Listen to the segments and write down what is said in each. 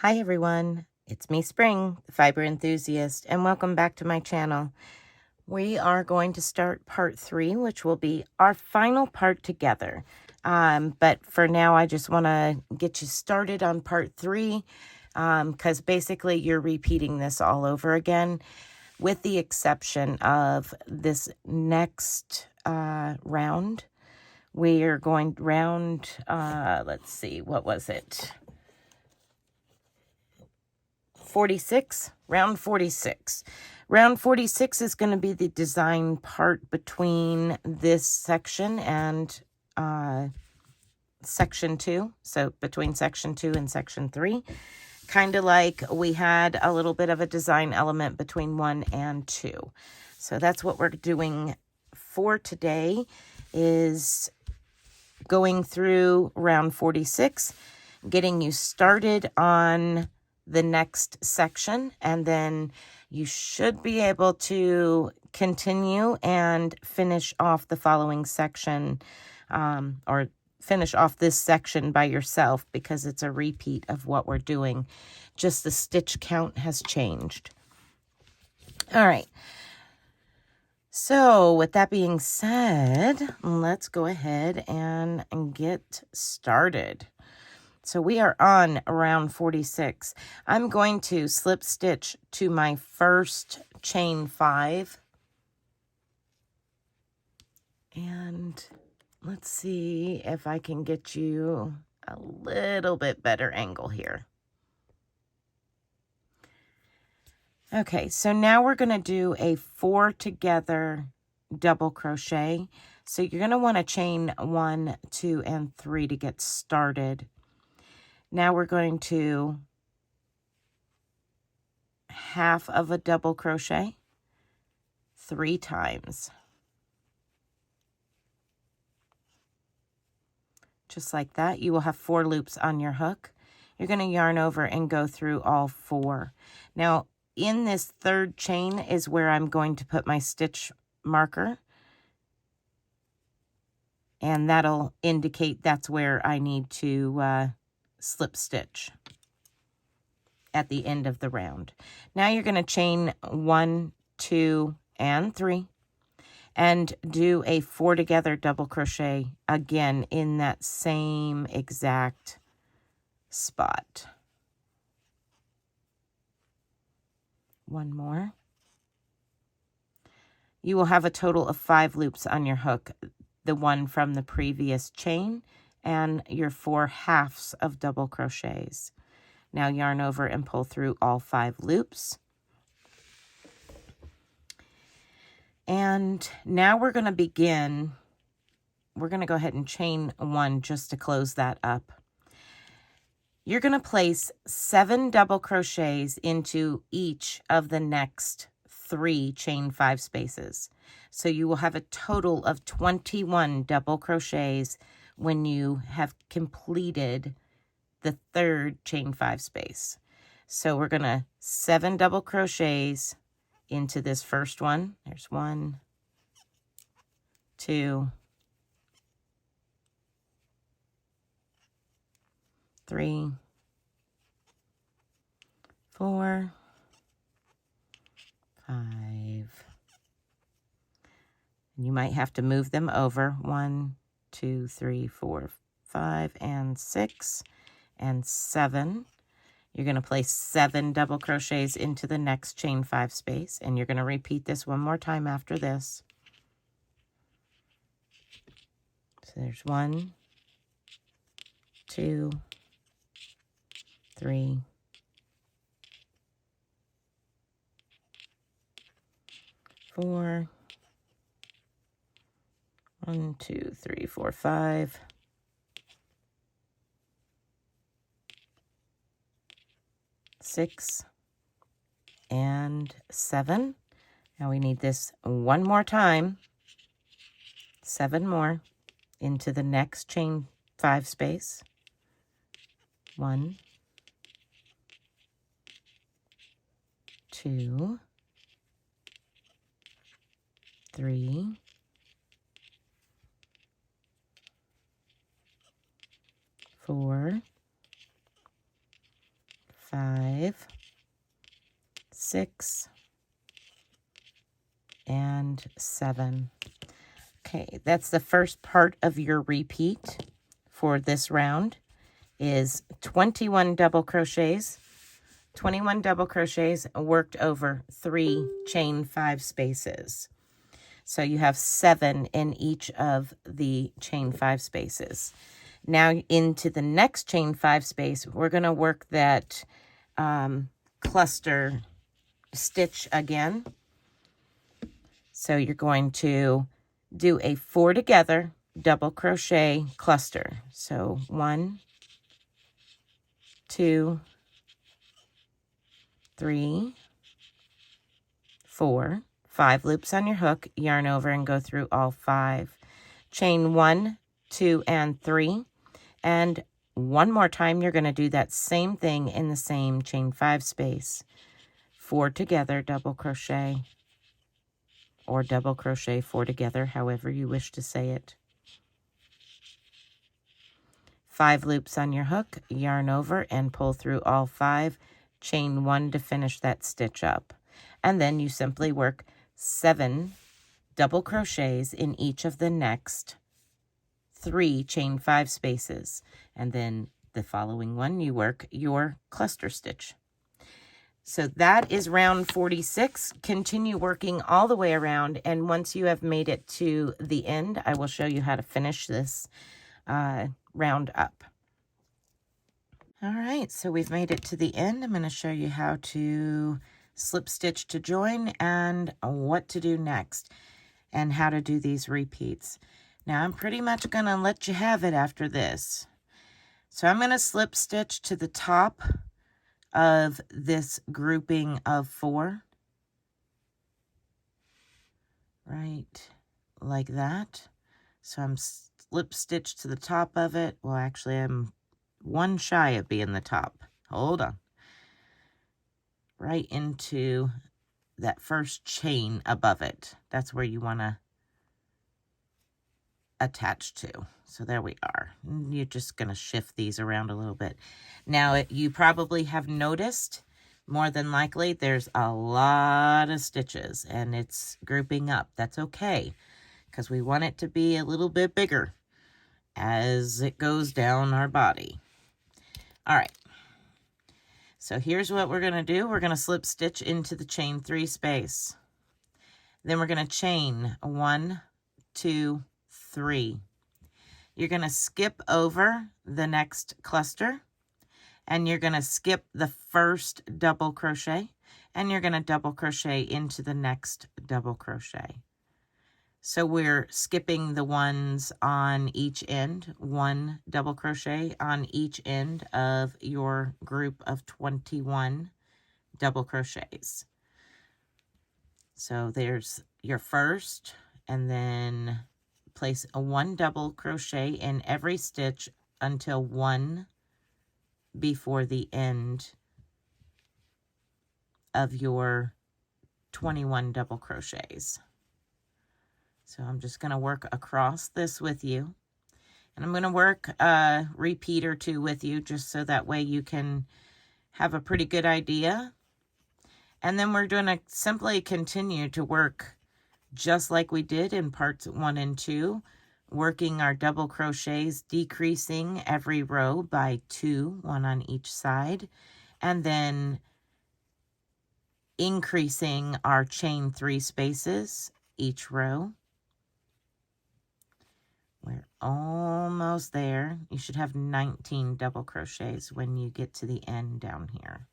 Hi everyone, it's me Spring, the fiber enthusiast, and welcome back to my channel. We are going to start part 3, which will be our final part together. But for now, I just want to get you started on part 3 because basically you're repeating this all over again, with the exception of this next round. We are going round, let's see, what was it? 46, round 46. Round 46 is going to be the design part between this section and section 2. So between section 2 and section 3. Kind of like we had a little bit of a design element between 1 and 2. So that's what we're doing for today, is going through round 46, getting you started on the next section, and then you should be able to continue and finish off the following section, or finish off this section by yourself, because it's a repeat of what we're doing. Just the stitch count has changed. All right. So with that being said, let's go ahead and get started. So we are on round 46. I'm going to slip stitch to my first chain 5. And let's see if I can get you a little bit better angle here. Okay, so now we're going to do a 4 together double crochet. So you're going to want to chain 1, 2, and 3 to get started. Now we're going to half of a double crochet 3 times. Just like that. You will have 4 loops on your hook. You're going to yarn over and go through all 4. Now, in this third chain is where I'm going to put my stitch marker. And that'll indicate that's where I need to slip stitch at the end of the round. Now you're going to chain 1, 2, and 3 and do a 4 together double crochet again in that same exact spot. One more. You will have a total of 5 loops on your hook, the one from the previous chain, and your 4 halves of double crochets. Now yarn over and pull through all 5 loops. And now we're going to begin. We're going to go ahead and chain 1 just to close that up. You're going to place 7 double crochets into each of the next 3 chain 5 spaces. So you will have a total of 21 double crochets when you have completed the third chain 5 space. So we're going to 7 double crochets into this first one. There's 1, 2, 3, 4, 5. And you might have to move them over. 1, 2, 3, 4, 5, and 6, and 7. You're going to place 7 double crochets into the next chain 5 space, and you're going to repeat this one more time after this. So there's 1, 2, 3, 4, 1, 2, 3, 4, 5, 6, and 7. Now we need this one more time. 7 more into the next chain 5 space. 1, 2, 3, 4, 5, 6, and 7. Okay, that's the first part of your repeat for this round is 21 double crochets. 21 double crochets worked over 3 chain 5 spaces. So you have 7 in each of the chain 5 spaces. Now into the next chain 5 space, we're going to work that cluster stitch again. So you're going to do a 4 together double crochet cluster. So 1, 2, 3, 4, 5 loops on your hook, yarn over and go through all 5. Chain 1, 2, and 3. And one more time, you're going to do that same thing in the same chain 5 space. 4 together double crochet, or double crochet 4 together, however you wish to say it. 5 loops on your hook, yarn over and pull through all 5, chain 1 to finish that stitch up. And then you simply work 7 double crochets in each of the next 3 chain 5 spaces. And then the following one, you work your cluster stitch. So that is round 46. Continue working all the way around, and once you have made it to the end, I will show you how to finish this round up. All right, so we've made it to the end. I'm going to show you how to slip stitch to join and what to do next and how to do these repeats. Now I'm pretty much going to let you have it after this. So I'm going to slip stitch to the top of this grouping of 4, right like that. So I'm slip stitch to the top of it. Well, actually I'm 1 shy of being the top. Hold on. Right into that first chain above it. That's where you want to attach to. So there we are. You're just going to shift these around a little bit. Now, you probably have noticed, more than likely, there's a lot of stitches and it's grouping up. That's okay, because we want it to be a little bit bigger as it goes down our body. All right. So here's what we're going to do. We're going to slip stitch into the chain 3 space. Then we're going to chain 1, 2, 3. You're going to skip over the next cluster, and you're going to skip the first double crochet, and you're going to double crochet into the next double crochet. So we're skipping the ones on each end, 1 double crochet on each end of your group of 21 double crochets. So there's your first, and then place a 1 double crochet in every stitch until 1 before the end of your 21 double crochets. So I'm just going to work across this with you, and I'm going to work a repeat or 2 with you just so that way you can have a pretty good idea. And then we're going to simply continue to work just like we did in parts 1 and 2, working our double crochets, decreasing every row by 2, 1 on each side, and then increasing our chain 3 spaces each row. We're almost there. You should have 19 double crochets when you get to the end down here.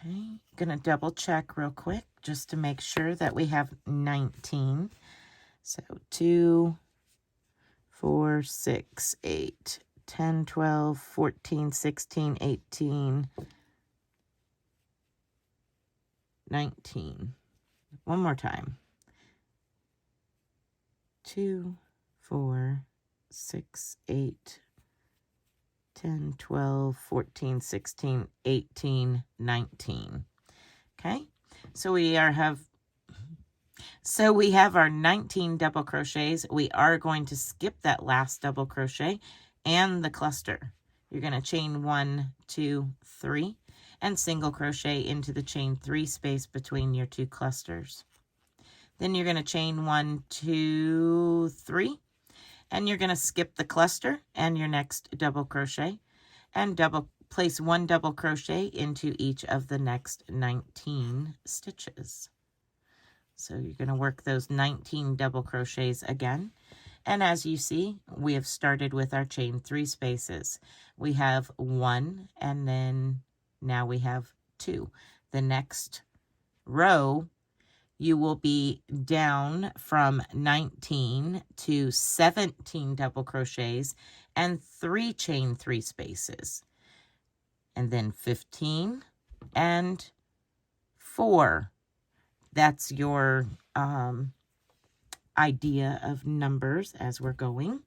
Okay, gonna double check real quick just to make sure that we have 19. So 2, 4, 6, 8, 10, 12, 14, 16, 18, 19. One more time. 2, 4, 6, 8, 10, 12, 14, 16, 18, 19. Okay, so we have our 19 double crochets. We are going to skip that last double crochet and the cluster. You're going to chain 1, 2, 3 and single crochet into the chain 3 space between your 2 clusters. Then you're going to chain 1, 2, 3 and you're going to skip the cluster and your next double crochet and place 1 double crochet into each of the next 19 stitches. So you're going to work those 19 double crochets again. And as you see, we have started with our chain 3 spaces. We have 1 and then now we have 2. The next row, you will be down from 19 to 17 double crochets and 3 chain 3 spaces. And then 15 and 4. That's your idea of numbers as we're going.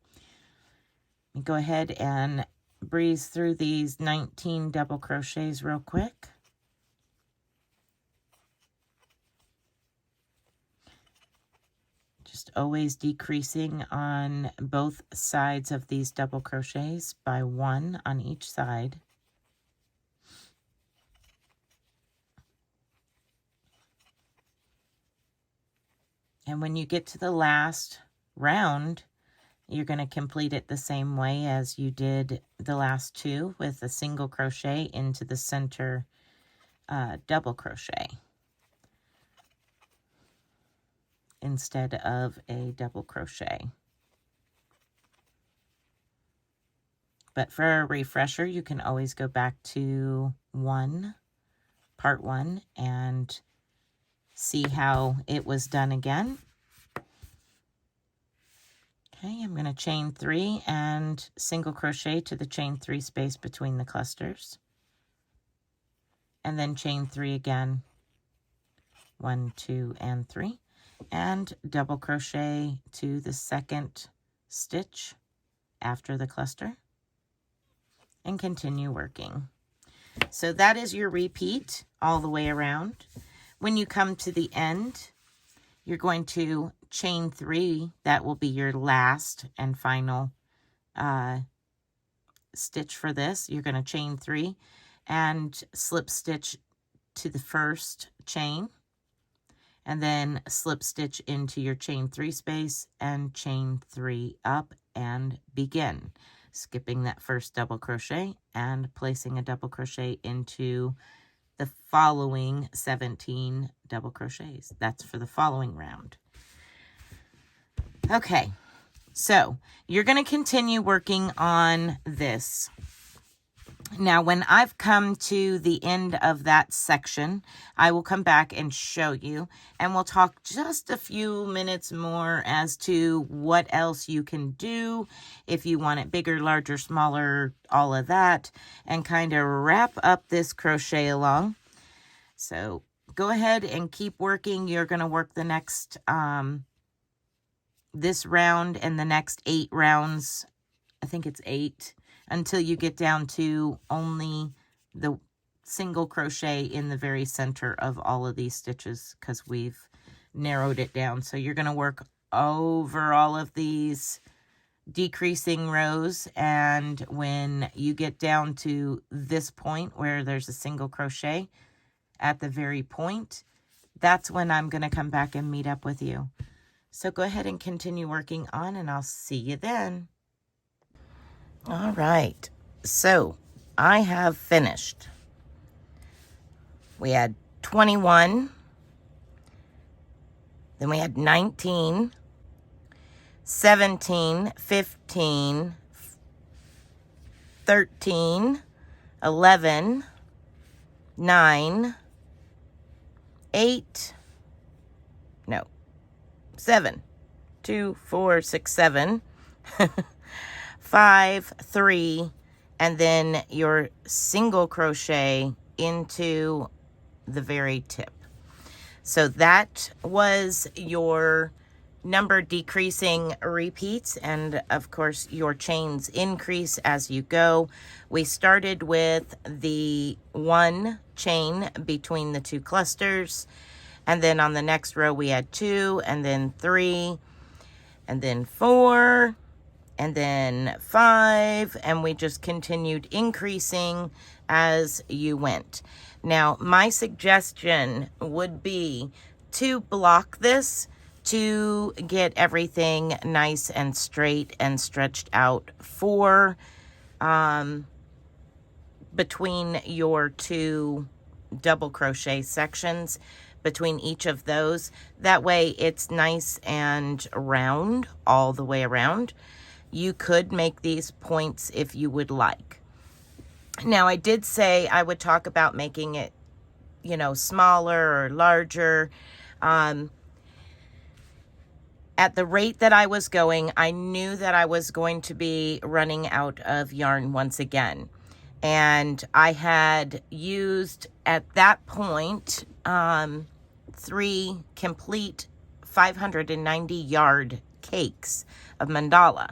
Go ahead and breeze through these 19 double crochets real quick. Just always decreasing on both sides of these double crochets by 1 on each side. And when you get to the last round, you're going to complete it the same way as you did the last 2 with a single crochet into the center double crochet instead of a double crochet. But for a refresher, you can always go back to part 1 and see how it was done again. Okay, I'm going to chain 3 and single crochet to the chain 3 space between the clusters. And then chain 3 again. 1, 2, and 3. And double crochet to the second stitch after the cluster. And continue working. So that is your repeat all the way around. When you come to the end, you're going to chain 3. That will be your last and final stitch for this. You're going to chain 3 and slip stitch to the first chain. And then slip stitch into your chain 3 space and chain 3 up and begin. Skipping that first double crochet and placing a double crochet into the following 17 double crochets. That's for the following round. Okay, so you're going to continue working on this. Now, when I've come to the end of that section, I will come back and show you, and we'll talk just a few minutes more as to what else you can do, if you want it bigger, larger, smaller, all of that, and kind of wrap up this crochet along. So go ahead and keep working. You're going to work the next, this round and the next 8 rounds. I think it's 8. Until you get down to only the single crochet in the very center of all of these stitches, because we've narrowed it down. So you're going to work over all of these decreasing rows, and when you get down to this point where there's a single crochet at the very point, that's when I'm going to come back and meet up with you. So go ahead and continue working on, and I'll see you then. All right, so I have finished. We had 21, then we had 19, 17, 15, 13, 11, 9, 8, no, 7, 2, 4, 6, 7, 5, 3, and then your single crochet into the very tip. So that was your number decreasing repeats, and of course your chains increase as you go. We started with the 1 chain between the 2 clusters, and then on the next row we had 2, and then 3, and then 4, and then 5, and we just continued increasing as you went. Now, my suggestion would be to block this to get everything nice and straight and stretched out for between your 2 double crochet sections, between each of those. That way it's nice and round all the way around. You could make these points if you would like. Now, I did say I would talk about making it, you know, smaller or larger. At the rate that I was going, I knew that I was going to be running out of yarn once again. And I had used, at that point, 3 complete 590 yard cakes of mandala.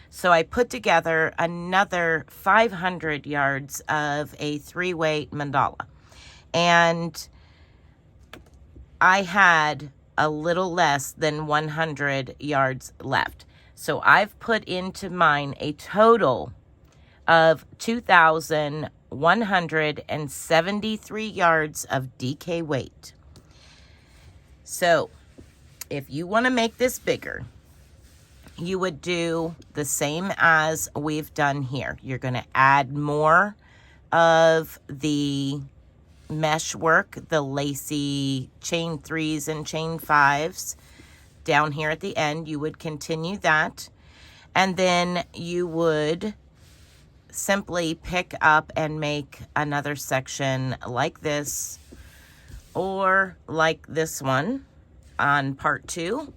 So I put together another 500 yards of a 3-way mandala. And I had a little less than 100 yards left. So I've put into mine a total of 2,173 yards of DK weight. So if you want to make this bigger, you would do the same as we've done here. You're going to add more of the mesh work, the lacy chain 3s and chain 5s down here at the end. You would continue that, and then you would simply pick up and make another section like this, or like this one on part 2.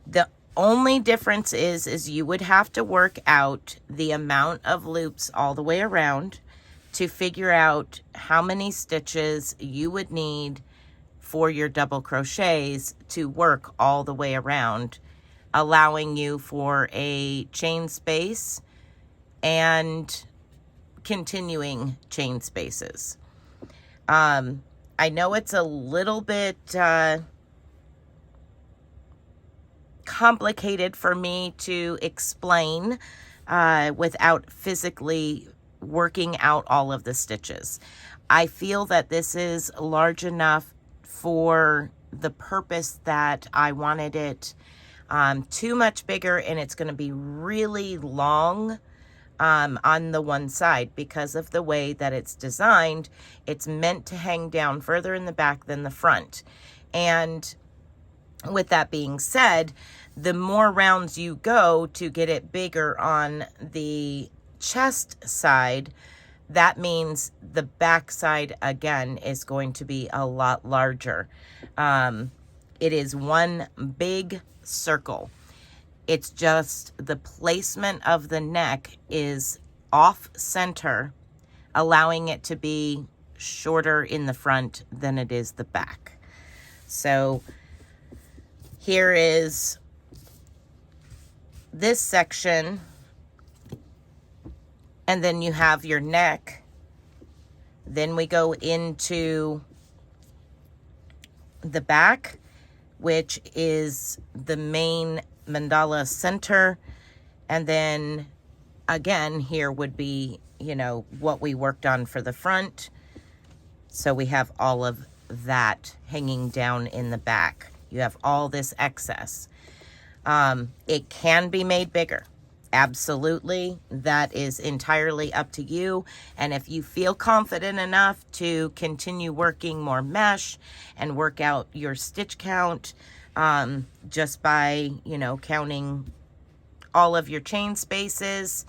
The only difference is you would have to work out the amount of loops all the way around to figure out how many stitches you would need for your double crochets to work all the way around, allowing you for a chain space and continuing chain spaces. I know it's a little bit complicated for me to explain without physically working out all of the stitches. I feel that this is large enough for the purpose that I wanted it. Too much bigger, and it's going to be really long on the one side because of the way that it's designed. It's meant to hang down further in the back than the front. And with that being said, the more rounds you go to get it bigger on the chest side, that means the back side again is going to be a lot larger. It is one big circle. It's just the placement of the neck is off center, allowing it to be shorter in the front than it is the back. So here is this section, and then you have your neck. Then we go into the back, which is the main mandala center. And then again, here would be, you know, what we worked on for the front. So we have all of that hanging down in the back. You have all this excess. It can be made bigger. Absolutely. That is entirely up to you. And if you feel confident enough to continue working more mesh and work out your stitch count, just by, you know, counting all of your chain spaces,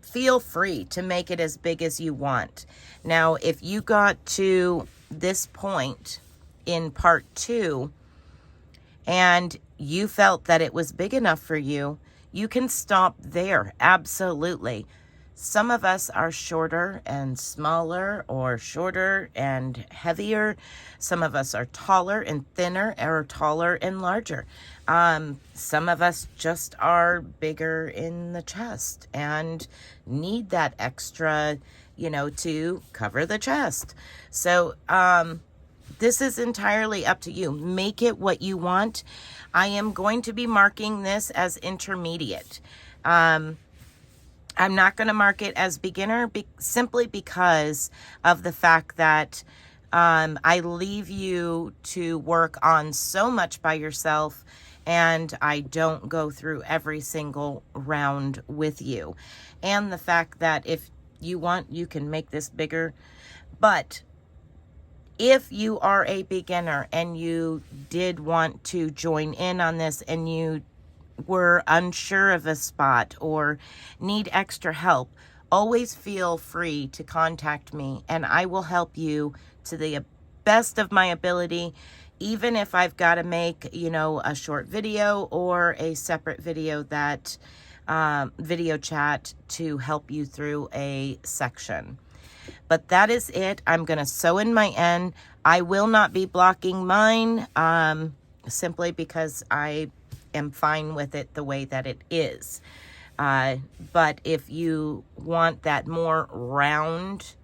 feel free to make it as big as you want. Now, if you got to this point in part 2 and you felt that it was big enough for you, you can stop there. Absolutely. Some of us are shorter and smaller, or shorter and heavier. Some of us are taller and thinner, or taller and larger. Some of us just are bigger in the chest and need that extra, to cover the chest. So, this is entirely up to you. Make it what you want. I am going to be marking this as intermediate. I'm not going to mark it as beginner simply because of the fact that I leave you to work on so much by yourself, and I don't go through every single round with you. And the fact that if you want, you can make this bigger. But if you are a beginner and you did want to join in on this, and you were unsure of a spot or need extra help, always feel free to contact me, and I will help you to the best of my ability, even if I've got to make, a short video or a separate video that video chat to help you through a section. But that is it. I'm going to sew in my end. I will not be blocking mine simply because I am fine with it the way that it is. But if you want that more round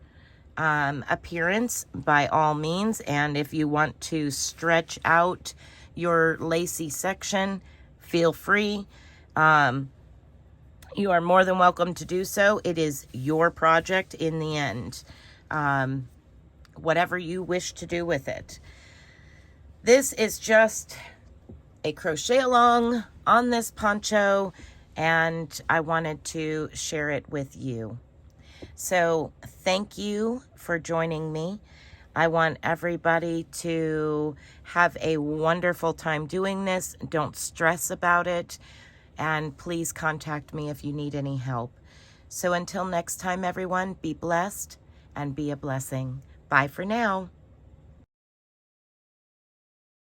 appearance, by all means, and if you want to stretch out your lacy section, feel free. You are more than welcome to do so. It is your project in the end. Whatever you wish to do with it. This is just a crochet along on this poncho, and I wanted to share it with you. So thank you for joining me. I want everybody to have a wonderful time doing this. Don't stress about it, and please contact me if you need any help. So until next time, everyone, be blessed and be a blessing. Bye for now.